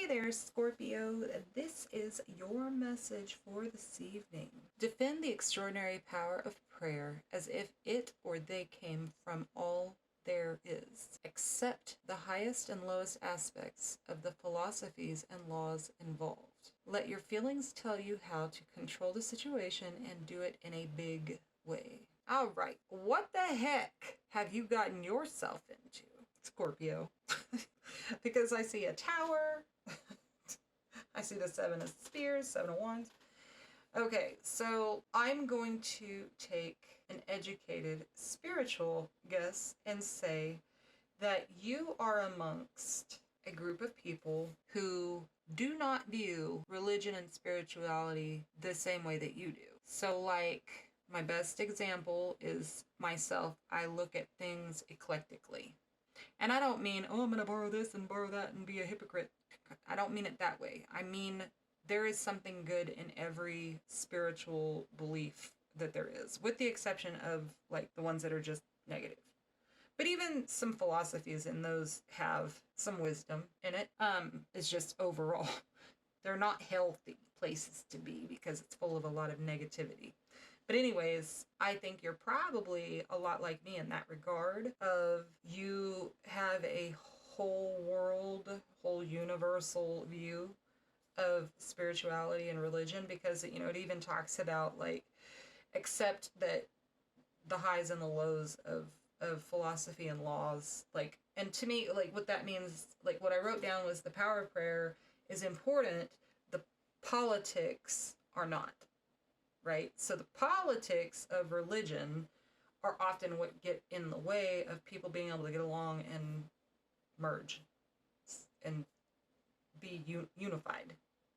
Hey there, Scorpio. This is your message for this evening. Defend the extraordinary power of prayer as if it or they came from all there is. Accept the highest and lowest aspects of the philosophies and laws involved. Let your feelings tell you how to control the situation and do it in a big way. All right, what the heck have you gotten yourself into, Scorpio? Because I see a tower. I see the 7 of Spears, 7 of Wands. Okay, so I'm going to take an educated spiritual guess and say that you are amongst a group of people who do not view religion and spirituality the same way that you do. So like, my best example is myself. I look at things eclectically. And I don't mean, oh, I'm going to borrow this and borrow that and be a hypocrite. I don't mean it that way. I mean, there is something good in every spiritual belief that there is, with the exception of like the ones that are just negative. But even some philosophies in those have some wisdom in it. It's just overall, they're not healthy places to be because it's full of a lot of negativity. But anyways, I think you're probably a lot like me in that regard of you have a whole world, whole universal view of spirituality and religion, because, you know, it even talks about like, accept that the highs and the lows of philosophy and laws, like, and to me, like, what that means, like, what I wrote down was the power of prayer is important, the politics are not. Right? So the politics of religion are often what get in the way of people being able to get along and merge and be unified,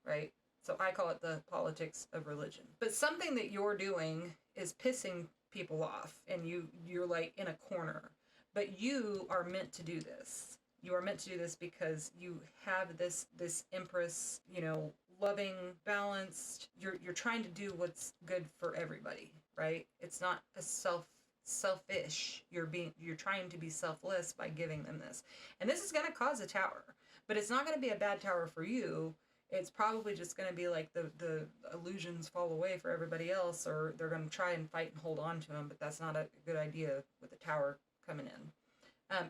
right? So I call it the politics of religion. But something that you're doing is pissing people off, and you're like in a corner. But you are meant to do this. You are meant to do this because you have this Empress, you know, loving, balanced. You're trying to do what's good for everybody, right? It's not a selfish. You're trying to be selfless by giving them this. And this is going to cause a tower, but it's not going to be a bad tower for you. It's probably just going to be like the illusions fall away for everybody else, or they're going to try and fight and hold on to them, but that's not a good idea with the tower coming in.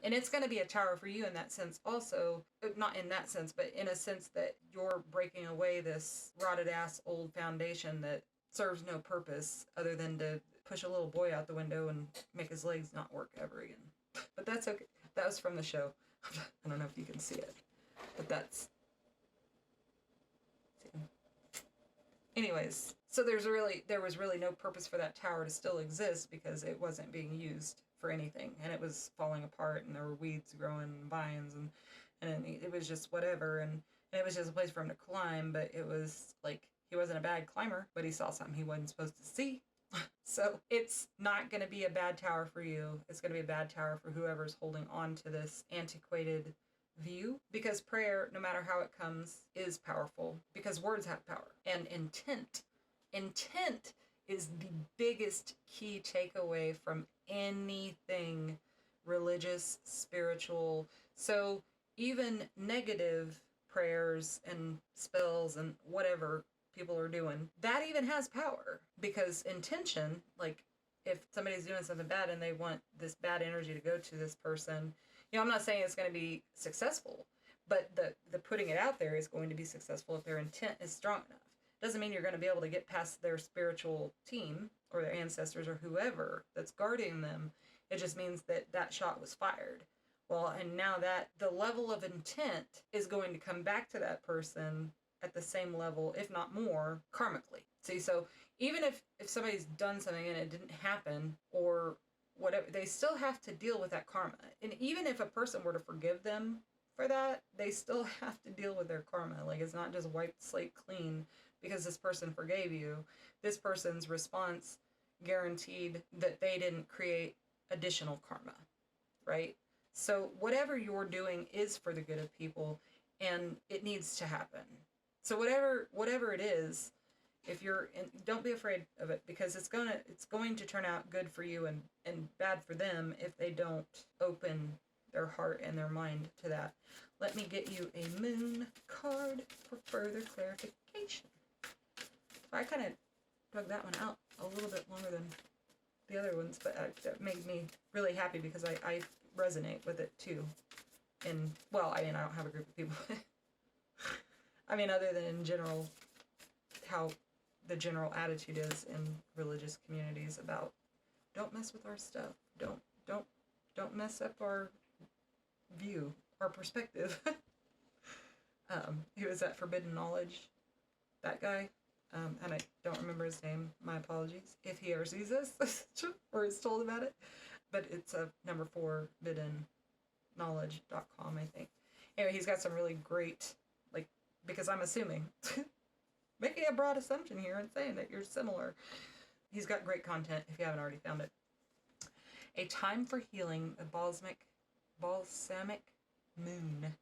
And it's going to be a tower for you in that sense also, not in that sense, but in a sense that you're breaking away this rotted ass old foundation that serves no purpose other than to push a little boy out the window and make his legs not work ever again. But that's okay. That was from the show. I don't know if you can see it, but that's... Anyways, so there was really no purpose for that tower to still exist because it wasn't being used for anything, and it was falling apart, and there were weeds growing and vines, and it was just whatever, and it was just a place for him to climb. But it was like, he wasn't a bad climber, but he saw something he wasn't supposed to see. So it's not going to be a bad tower for you. It's going to be a bad tower for whoever's holding on to this antiquated view, because prayer, no matter how it comes, is powerful, because words have power. And intent is the biggest key takeaway from anything religious, spiritual. So even negative prayers and spells and whatever people are doing, that even has power, because intention, like, if somebody's doing something bad and they want this bad energy to go to this person, you know, I'm not saying it's going to be successful, but the putting it out there is going to be successful if their intent is strong enough. Doesn't mean you're going to be able to get past their spiritual team or their ancestors or whoever that's guarding them. It just means that that shot was fired. Well, and now that the level of intent is going to come back to that person at the same level, if not more, karmically. See, so even if somebody's done something and it didn't happen or whatever, they still have to deal with that karma. And even if a person were to forgive them for that, they still have to deal with their karma. Like, it's not just wiped slate clean because this person forgave you. This person's response guaranteed that they didn't create additional karma, right? So whatever you're doing is for the good of people, and it needs to happen. So whatever it is, if you're in, don't be afraid of it, because it's going to turn out good for you and bad for them if they don't open their heart and their mind to that. Let me get you a moon card. further clarification. So I kind of dug that one out a little bit longer than the other ones, but that made me really happy because I resonate with it too. And, well, I mean, I don't have a group of people. I mean, other than in general, how the general attitude is in religious communities about don't mess with our stuff. Don't mess up our view, our perspective. Who is that Forbidden Knowledge? That guy. And I don't remember his name. My apologies if he ever sees this or is told about it. But it's a number 4 forbiddenknowledge.com, I think. Anyway, he's got some really great, like, because I'm assuming, making a broad assumption here and saying that you're similar. He's got great content if you haven't already found it. A Time for Healing, a balsamic moon.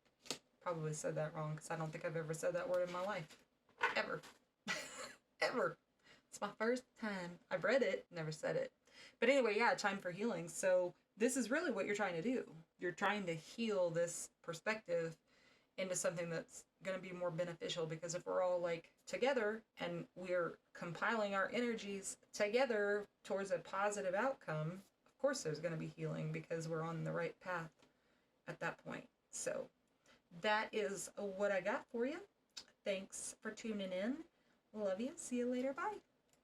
Probably said that wrong because I don't think I've ever said that word in my life. Ever. Ever. It's my first time. I've read it, never said it. But anyway, yeah, Time for Healing. So this is really what you're trying to do. You're trying to heal this perspective into something that's going to be more beneficial, because if we're all like together and we're compiling our energies together towards a positive outcome, of course there's going to be healing because we're on the right path at that point. So that is what I got for you. Thanks for tuning in. Love you. See you later. Bye.